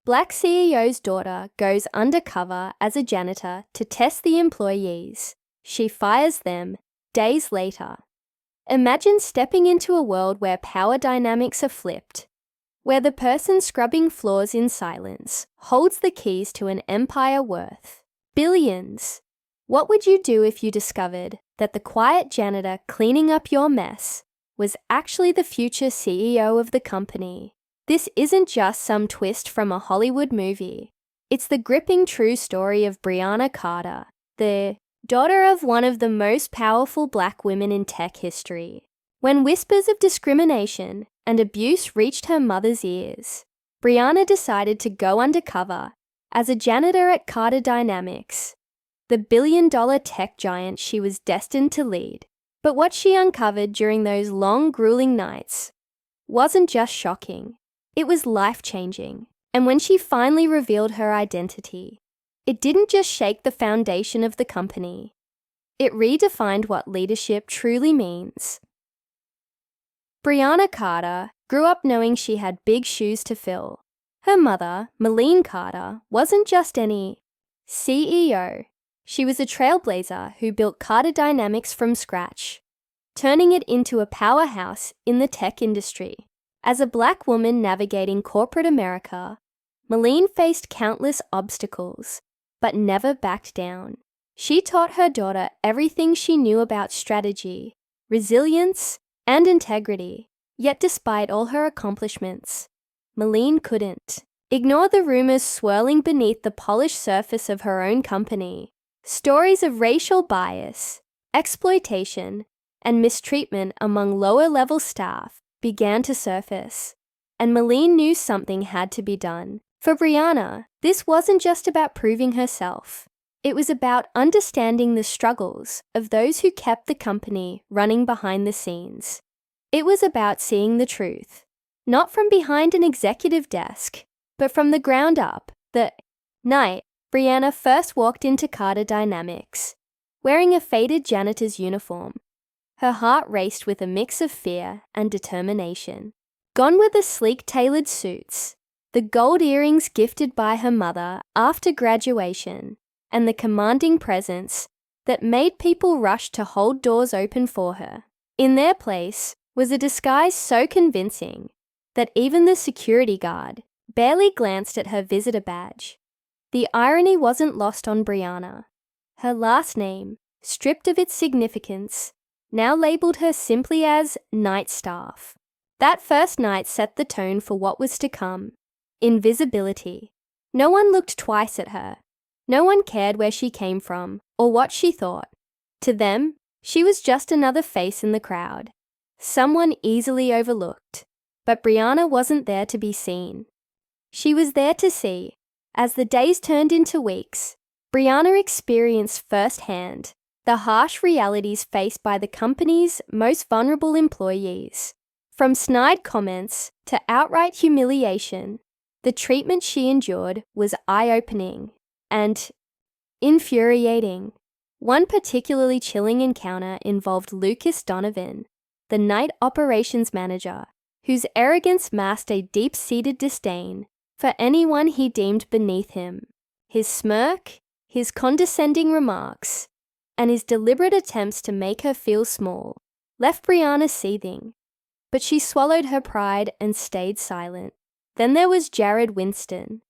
Black CEO's daughter goes undercover as a janitor to test the employees. She fires them days later. Imagine stepping into a world where power dynamics are flipped, where the person scrubbing floors in silence holds the keys to an empire worth billions. What would you do if you discovered that the quiet janitor cleaning up your mess was actually the future CEO of the company? This isn't just some twist from a Hollywood movie. It's the gripping true story of Brianna Carter, the daughter of one of the most powerful Black women in tech history. When whispers of discrimination and abuse reached her mother's ears, Brianna decided to go undercover as a janitor at Carter Dynamics, the billion-dollar tech giant she was destined to lead. But what she uncovered during those long, grueling nights wasn't just shocking. It was life-changing. And when she finally revealed her identity, it didn't just shake the foundation of the company. It redefined what leadership truly means. Brianna Carter grew up knowing she had big shoes to fill. Her mother, Malene Carter, wasn't just any CEO. She was a trailblazer who built Carter Dynamics from scratch, turning it into a powerhouse in the tech industry. As a Black woman navigating corporate America, Malene faced countless obstacles, but never backed down. She taught her daughter everything she knew about strategy, resilience, and integrity. Yet despite all her accomplishments, Malene couldn't ignore the rumors swirling beneath the polished surface of her own company. Stories of racial bias, exploitation, and mistreatment among lower-level staff began to surface, and Malene knew something had to be done. For Brianna, this wasn't just about proving herself. It was about understanding the struggles of those who kept the company running behind the scenes. It was about seeing the truth, not from behind an executive desk, but from the ground up. The night Brianna first walked into Carter Dynamics, wearing a faded janitor's uniform, her heart raced with a mix of fear and determination. Gone were the sleek tailored suits, the gold earrings gifted by her mother after graduation, and the commanding presence that made people rush to hold doors open for her. In their place was a disguise so convincing that even the security guard barely glanced at her visitor badge. The irony wasn't lost on Brianna. Her last name, stripped of its significance, now labeled her simply as night staff. That first night set the tone for what was to come. Invisibility. No one looked twice at her. No one cared where she came from or what she thought. To them, she was just another face in the crowd, someone easily overlooked. But Brianna wasn't there to be seen. She was there to see. As the days turned into weeks, Brianna experienced firsthand the harsh realities faced by the company's most vulnerable employees. From snide comments to outright humiliation, the treatment she endured was eye-opening and infuriating. One particularly chilling encounter involved Lucas Donovan, the night operations manager, whose arrogance masked a deep-seated disdain for anyone he deemed beneath him. His smirk, his condescending remarks, and his deliberate attempts to make her feel small left Brianna seething, but she swallowed her pride and stayed silent. Then there was Jared Winston,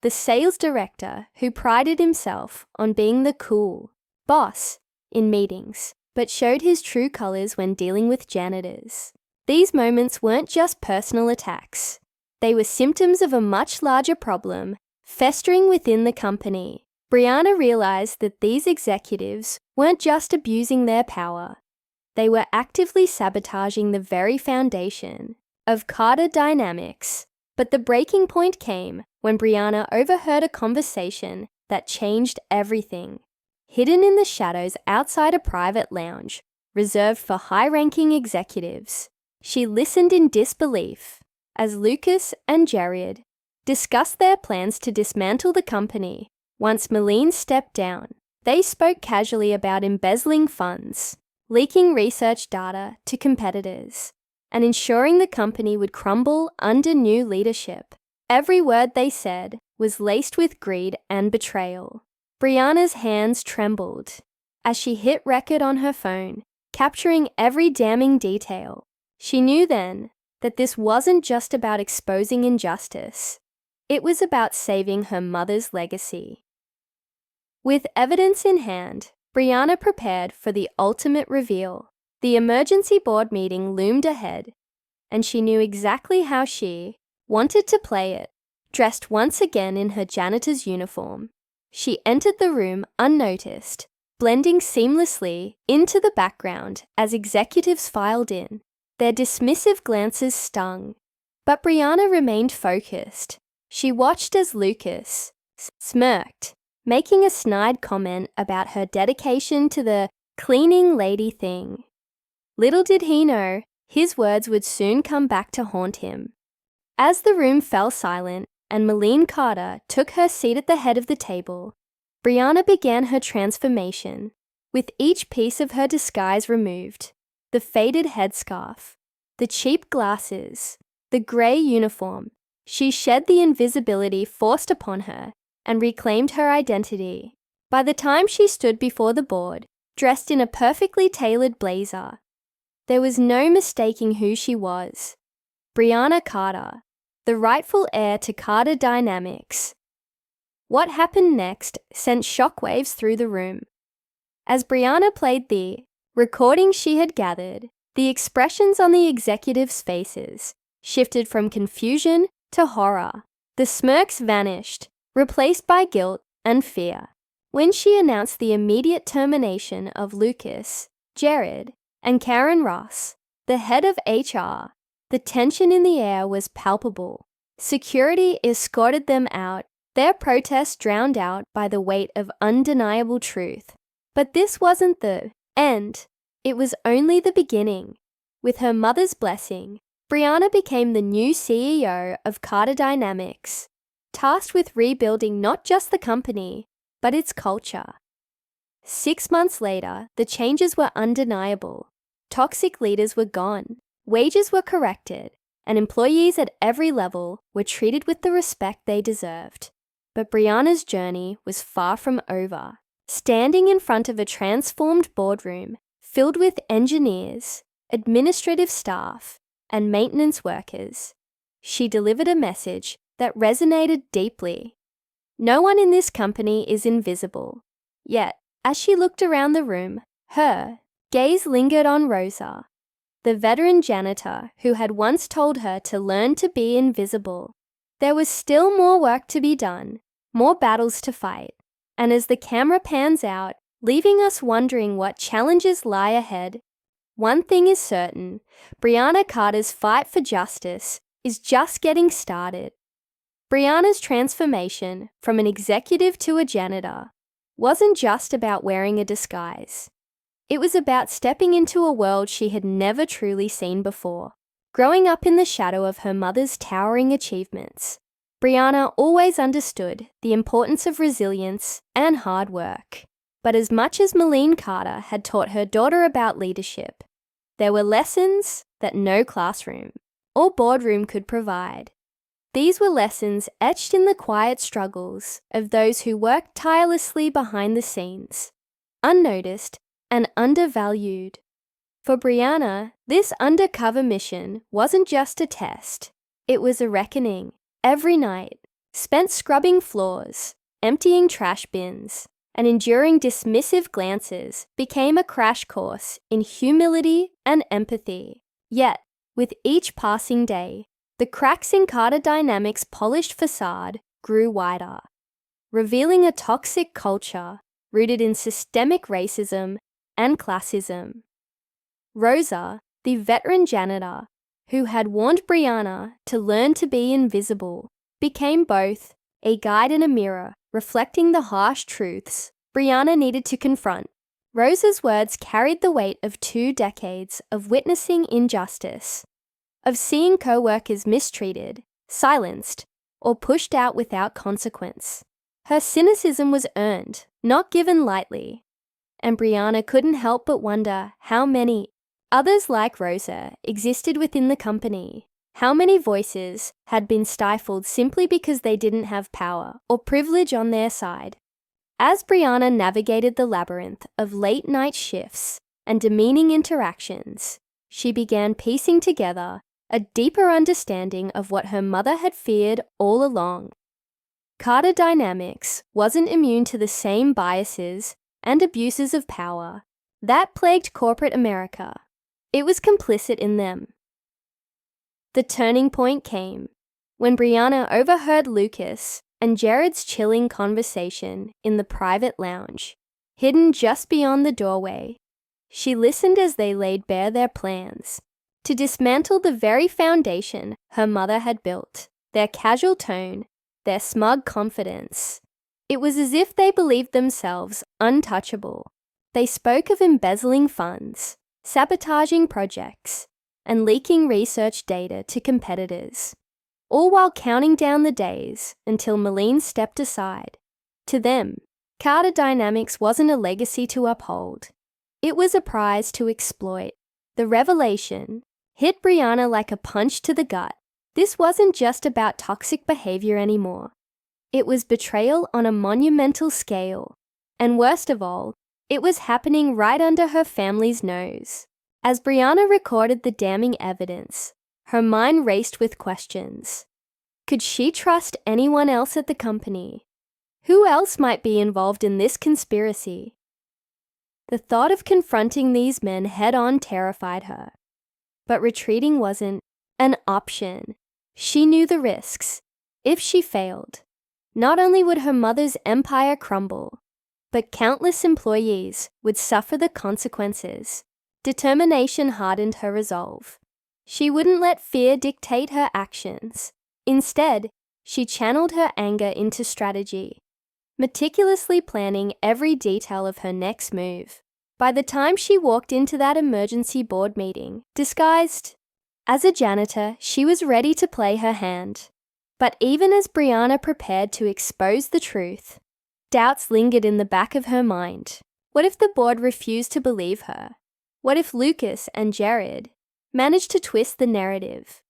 the sales director who prided himself on being the cool boss in meetings, but showed his true colors when dealing with janitors. These moments weren't just personal attacks. They were symptoms of a much larger problem festering within the company. Brianna realized that these executives weren't just abusing their power. They were actively sabotaging the very foundation of Carter Dynamics. But the breaking point came when Brianna overheard a conversation that changed everything. Hidden in the shadows outside a private lounge reserved for high-ranking executives, she listened in disbelief as Lucas and Jared discussed their plans to dismantle the company once Malene stepped down. They spoke casually about embezzling funds, leaking research data to competitors, and ensuring the company would crumble under new leadership. Every word they said was laced with greed and betrayal. Brianna's hands trembled as she hit record on her phone, capturing every damning detail. She knew then that this wasn't just about exposing injustice. It was about saving her mother's legacy. With evidence in hand, Brianna prepared for the ultimate reveal. The emergency board meeting loomed ahead, and she knew exactly how she wanted to play it. Dressed once again in her janitor's uniform, she entered the room unnoticed, blending seamlessly into the background as executives filed in. Their dismissive glances stung, but Brianna remained focused. She watched as Lucas smirked, making a snide comment about her dedication to the cleaning lady thing. Little did he know, his words would soon come back to haunt him. As the room fell silent and Malene Carter took her seat at the head of the table, Brianna began her transformation. With each piece of her disguise removed, the faded headscarf, the cheap glasses, the grey uniform, she shed the invisibility forced upon her and reclaimed her identity. By the time she stood before the board, dressed in a perfectly tailored blazer, there was no mistaking who she was. Brianna Carter, the rightful heir to Carter Dynamics. What happened next sent shockwaves through the room. As Brianna played the recording she had gathered, the expressions on the executives' faces shifted from confusion to horror. The smirks vanished, replaced by guilt and fear. When she announced the immediate termination of Lucas, Jared, and Karen Ross, the head of HR, the tension in the air was palpable. Security escorted them out, their protest drowned out by the weight of undeniable truth. But this wasn't the end. It was only the beginning. With her mother's blessing, Brianna became the new CEO of Carter Dynamics, tasked with rebuilding not just the company, but its culture. 6 months later, the changes were undeniable. Toxic leaders were gone, wages were corrected, and employees at every level were treated with the respect they deserved. But Brianna's journey was far from over. Standing in front of a transformed boardroom filled with engineers, administrative staff, and maintenance workers, she delivered a message that resonated deeply. No one in this company is invisible. Yet, as she looked around the room, her gaze lingered on Rosa, the veteran janitor who had once told her to learn to be invisible. There was still more work to be done, more battles to fight, and as the camera pans out, leaving us wondering what challenges lie ahead, one thing is certain: Brianna Carter's fight for justice is just getting started. Brianna's transformation from an executive to a janitor wasn't just about wearing a disguise. It was about stepping into a world she had never truly seen before. Growing up in the shadow of her mother's towering achievements, Brianna always understood the importance of resilience and hard work. But as much as Malene Carter had taught her daughter about leadership, there were lessons that no classroom or boardroom could provide. These were lessons etched in the quiet struggles of those who worked tirelessly behind the scenes, unnoticed and undervalued. For Brianna, this undercover mission wasn't just a test. It was a reckoning. Every night, spent scrubbing floors, emptying trash bins, and enduring dismissive glances became a crash course in humility and empathy. Yet, with each passing day, the cracks in Carter Dynamics' polished facade grew wider, revealing a toxic culture rooted in systemic racism and classism. Rosa, the veteran janitor, who had warned Brianna to learn to be invisible, became both a guide and a mirror, reflecting the harsh truths Brianna needed to confront. Rosa's words carried the weight of 2 decades of witnessing injustice, of seeing co-workers mistreated, silenced, or pushed out without consequence. Her cynicism was earned, not given lightly, and Brianna couldn't help but wonder how many others like Rosa existed within the company. How many voices had been stifled simply because they didn't have power or privilege on their side? As Brianna navigated the labyrinth of late-night shifts and demeaning interactions, she began piecing together a deeper understanding of what her mother had feared all along. Carter Dynamics wasn't immune to the same biases and abuses of power that plagued corporate America. It was complicit in them. The turning point came when Brianna overheard Lucas and Jared's chilling conversation in the private lounge, hidden just beyond the doorway. She listened as they laid bare their plans to dismantle the very foundation her mother had built, their casual tone, their smug confidence. It was as if they believed themselves untouchable. They spoke of embezzling funds, sabotaging projects, and leaking research data to competitors, all while counting down the days until Malene stepped aside. To them, Carter Dynamics wasn't a legacy to uphold. It was a prize to exploit. The revelation hit Brianna like a punch to the gut. This wasn't just about toxic behavior anymore. It was betrayal on a monumental scale. And worst of all, it was happening right under her family's nose. As Brianna recorded the damning evidence, her mind raced with questions. Could she trust anyone else at the company? Who else might be involved in this conspiracy? The thought of confronting these men head-on terrified her. But retreating wasn't an option. She knew the risks. If she failed, not only would her mother's empire crumble, but countless employees would suffer the consequences. Determination hardened her resolve. She wouldn't let fear dictate her actions. Instead, she channeled her anger into strategy, meticulously planning every detail of her next move. By the time she walked into that emergency board meeting, disguised as a janitor, she was ready to play her hand. But even as Brianna prepared to expose the truth, doubts lingered in the back of her mind. What if the board refused to believe her? What if Lucas and Jared managed to twist the narrative,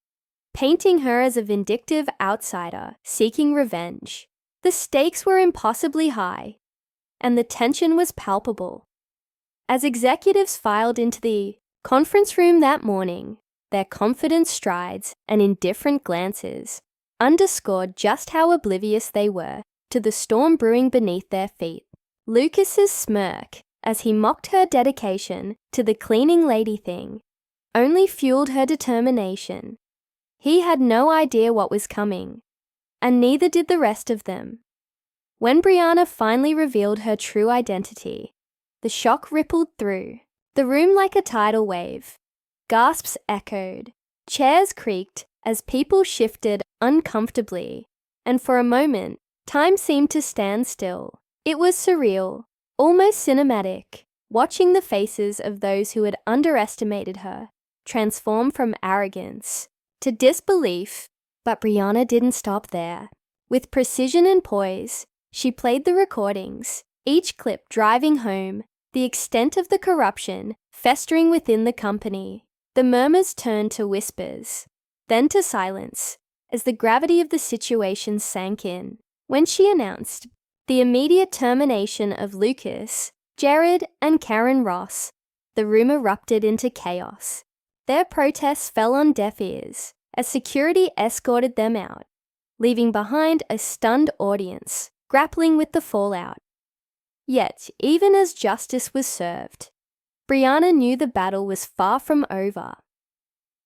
painting her as a vindictive outsider seeking revenge? The stakes were impossibly high, and the tension was palpable. As executives filed into the conference room that morning, their confident strides and indifferent glances underscored just how oblivious they were to the storm brewing beneath their feet. Lucas's smirk, as he mocked her dedication to the cleaning lady thing, only fueled her determination. He had no idea what was coming, and neither did the rest of them. When Brianna finally revealed her true identity, the shock rippled through the room like a tidal wave. Gasps echoed, chairs creaked as people shifted uncomfortably, and for a moment, time seemed to stand still. It was surreal, almost cinematic, watching the faces of those who had underestimated her transform from arrogance to disbelief. But Brianna didn't stop there. With precision and poise, she played the recordings, each clip driving home the extent of the corruption festering within the company. The murmurs turned to whispers, then to silence, as the gravity of the situation sank in. When she announced the immediate termination of Lucas, Jared, and Karen Ross, the room erupted into chaos. Their protests fell on deaf ears as security escorted them out, leaving behind a stunned audience grappling with the fallout. Yet, even as justice was served, Brianna knew the battle was far from over.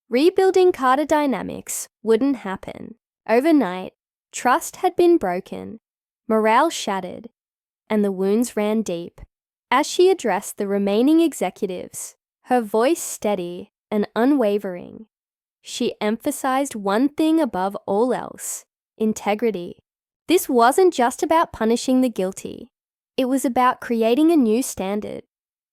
Rebuilding Carter Dynamics wouldn't happen. Overnight, trust had been broken, morale shattered, and the wounds ran deep. As she addressed the remaining executives, her voice steady and unwavering, she emphasized one thing above all else: integrity. This wasn't just about punishing the guilty. It was about creating a new standard,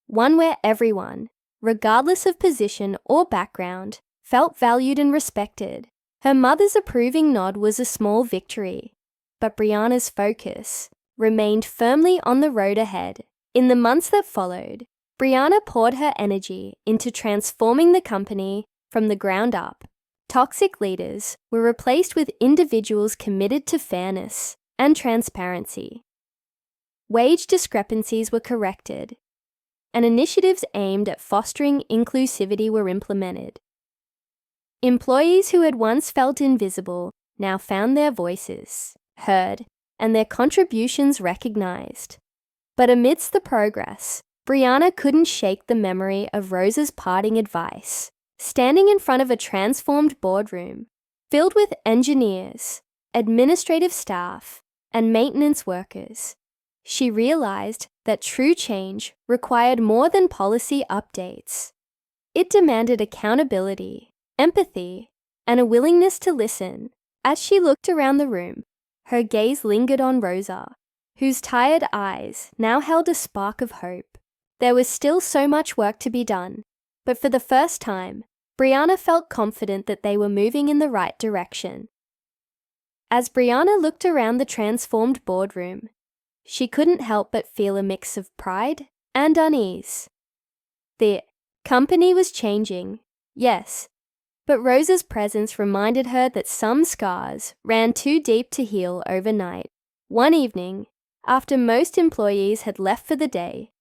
one where everyone, regardless of position or background, felt valued and respected. Her mother's approving nod was a small victory, but Brianna's focus remained firmly on the road ahead. In the months that followed, Brianna poured her energy into transforming the company from the ground up. Toxic leaders were replaced with individuals committed to fairness and transparency. Wage discrepancies were corrected, and initiatives aimed at fostering inclusivity were implemented. Employees who had once felt invisible now found their voices heard and their contributions recognized. But amidst the progress, Brianna couldn't shake the memory of Rosa's parting advice. Standing in front of a transformed boardroom, filled with engineers, administrative staff, and maintenance workers, she realized that true change required more than policy updates. It demanded accountability, empathy, and a willingness to listen. As she looked around the room, her gaze lingered on Rosa, whose tired eyes now held a spark of hope. There was still so much work to be done, but for the first time, Brianna felt confident that they were moving in the right direction. As Brianna looked around the transformed boardroom, she couldn't help but feel a mix of pride and unease. The company was changing, yes, but Rosa's presence reminded her that some scars ran too deep to heal overnight. One evening, after most employees had left for the day,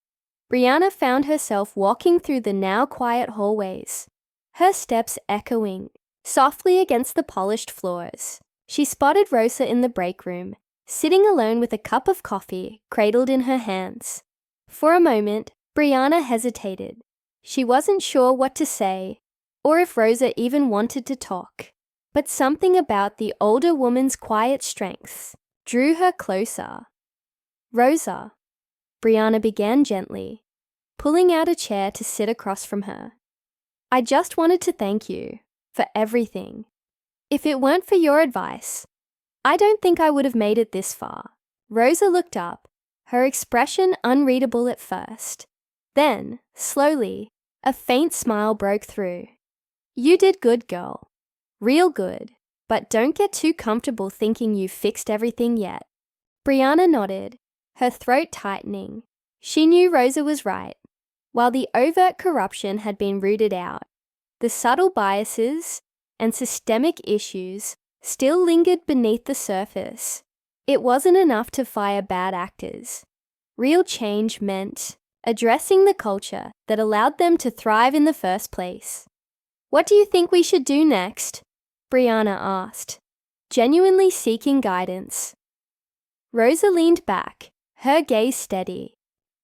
Brianna found herself walking through the now quiet hallways, her steps echoing softly against the polished floors. She spotted Rosa in the break room, sitting alone with a cup of coffee cradled in her hands. For a moment, Brianna hesitated. She wasn't sure what to say, or if Rosa even wanted to talk. But something about the older woman's quiet strength drew her closer. "Rosa," Brianna began gently, pulling out a chair to sit across from her. "I just wanted to thank you for everything. If it weren't for your advice, I don't think I would have made it this far." Rosa looked up, her expression unreadable at first. Then, slowly, a faint smile broke through. "You did good, girl. Real good. But don't get too comfortable thinking you've fixed everything yet." Brianna nodded, her throat tightening. She knew Rosa was right. While the overt corruption had been rooted out, the subtle biases and systemic issues still lingered beneath the surface. It wasn't enough to fire bad actors. Real change meant addressing the culture that allowed them to thrive in the first place. "What do you think we should do next?" Brianna asked, genuinely seeking guidance. Rosa leaned back, her gaze steady.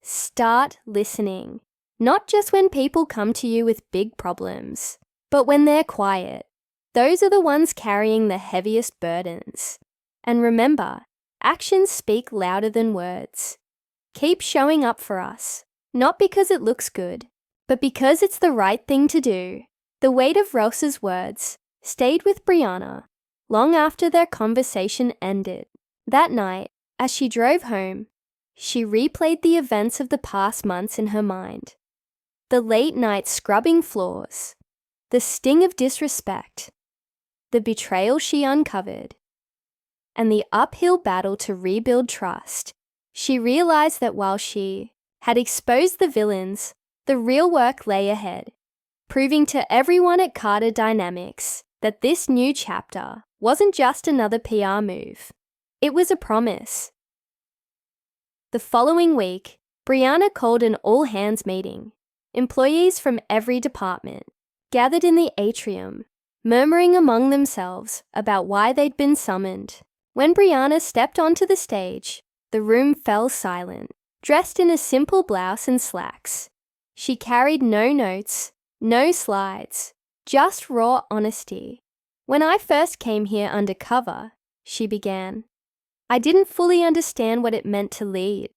"Start listening. Not just when people come to you with big problems, but when they're quiet. Those are the ones carrying the heaviest burdens. And remember, actions speak louder than words. Keep showing up for us, not because it looks good, but because it's the right thing to do." The weight of Rosa's words stayed with Brianna long after their conversation ended. That night, as she drove home, she replayed the events of the past months in her mind. The late night scrubbing floors, the sting of disrespect, the betrayal she uncovered, and the uphill battle to rebuild trust. She realized that while she had exposed the villains, the real work lay ahead, proving to everyone at Carter Dynamics that this new chapter wasn't just another PR move. It was a promise. The following week, Brianna called an all-hands meeting. Employees from every department gathered in the atrium, murmuring among themselves about why they'd been summoned. When Brianna stepped onto the stage, the room fell silent. Dressed in a simple blouse and slacks, she carried no notes, no slides, just raw honesty. "When I first came here undercover," she began, "I didn't fully understand what it meant to lead.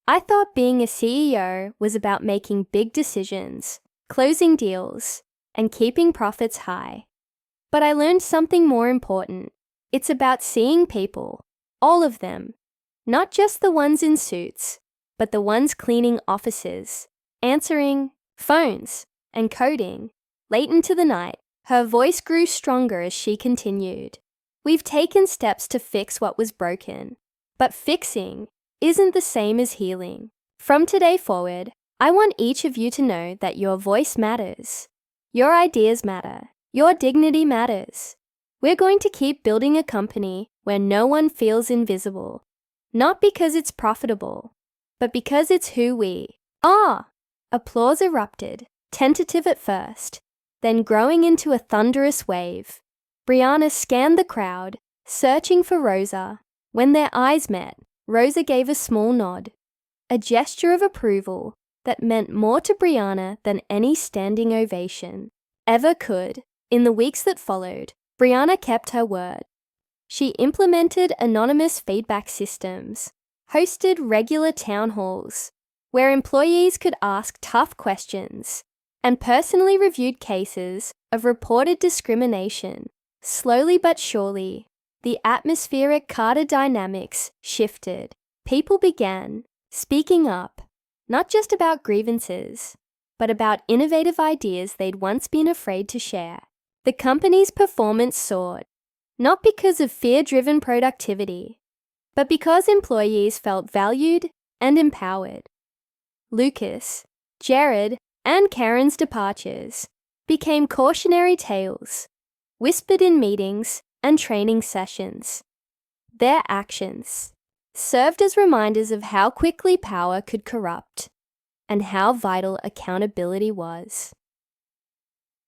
I thought being a CEO was about making big decisions, closing deals, and keeping profits high. But I learned something more important. It's about seeing people, all of them, not just the ones in suits, but the ones cleaning offices, answering phones, and coding." Late into the night, her voice grew stronger as she continued. "We've taken steps to fix what was broken, but fixing isn't the same as healing. From today forward, I want each of you to know that your voice matters. Your ideas matter, Your dignity matters. We're going to keep building a company where no one feels invisible, not because it's profitable, but because it's who we are. Applause erupted, tentative at first, then growing into a thunderous wave. Brianna scanned the crowd, searching for Rosa. When their eyes met, Rosa gave a small nod, a gesture of approval that meant more to Brianna than any standing ovation ever could. In the weeks that followed, Brianna kept her word. She implemented anonymous feedback systems, hosted regular town halls where employees could ask tough questions, and personally reviewed cases of reported discrimination. Slowly but surely, the atmosphere at Carter Dynamics shifted. People began speaking up, not just about grievances, but about innovative ideas they'd once been afraid to share. The company's performance soared, not because of fear-driven productivity, but because employees felt valued and empowered. Lucas, Jared, and Karen's departures became cautionary tales, whispered in meetings and training sessions. Their actions served as reminders of how quickly power could corrupt and how vital accountability was.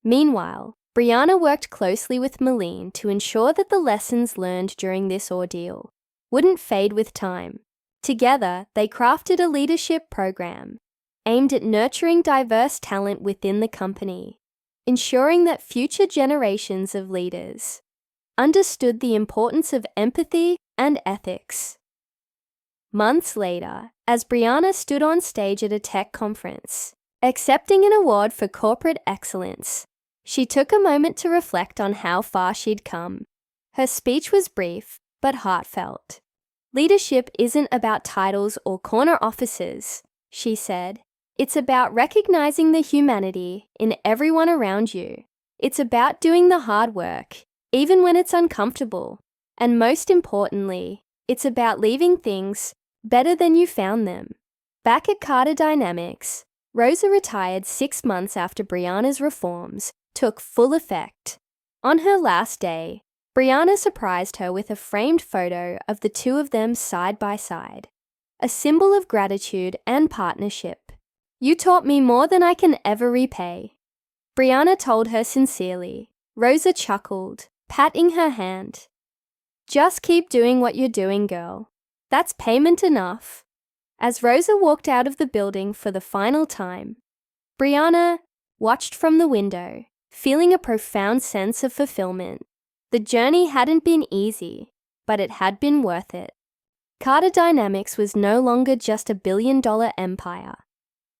Meanwhile, Brianna worked closely with Malene to ensure that the lessons learned during this ordeal wouldn't fade with time. Together, they crafted a leadership program aimed at nurturing diverse talent within the company, ensuring that future generations of leaders understood the importance of empathy and ethics. Months later, as Brianna stood on stage at a tech conference, accepting an award for corporate excellence, she took a moment to reflect on how far she'd come. Her speech was brief, but heartfelt. Leadership isn't about titles or corner offices, she said. It's about recognizing the humanity in everyone around you. It's about doing the hard work, even when it's uncomfortable. And most importantly, it's about leaving things better than you found them. Back at Carter Dynamics, Rosa retired 6 months after Brianna's reforms took full effect. On her last day, Brianna surprised her with a framed photo of the two of them side by side, a symbol of gratitude and partnership. "You taught me more than I can ever repay," Brianna told her sincerely. Rosa chuckled, patting her hand. "Just keep doing what you're doing, girl. That's payment enough." As Rosa walked out of the building for the final time, Brianna watched from the window, feeling a profound sense of fulfillment. The journey hadn't been easy, but it had been worth it. Carter Dynamics was no longer just a billion-dollar empire.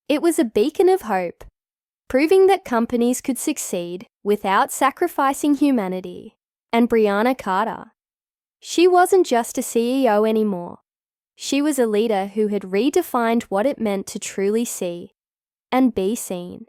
It was a beacon of hope, proving that companies could succeed without sacrificing humanity. And Brianna Carter, she wasn't just a CEO anymore. She was a leader who had redefined what it meant to truly see and be seen.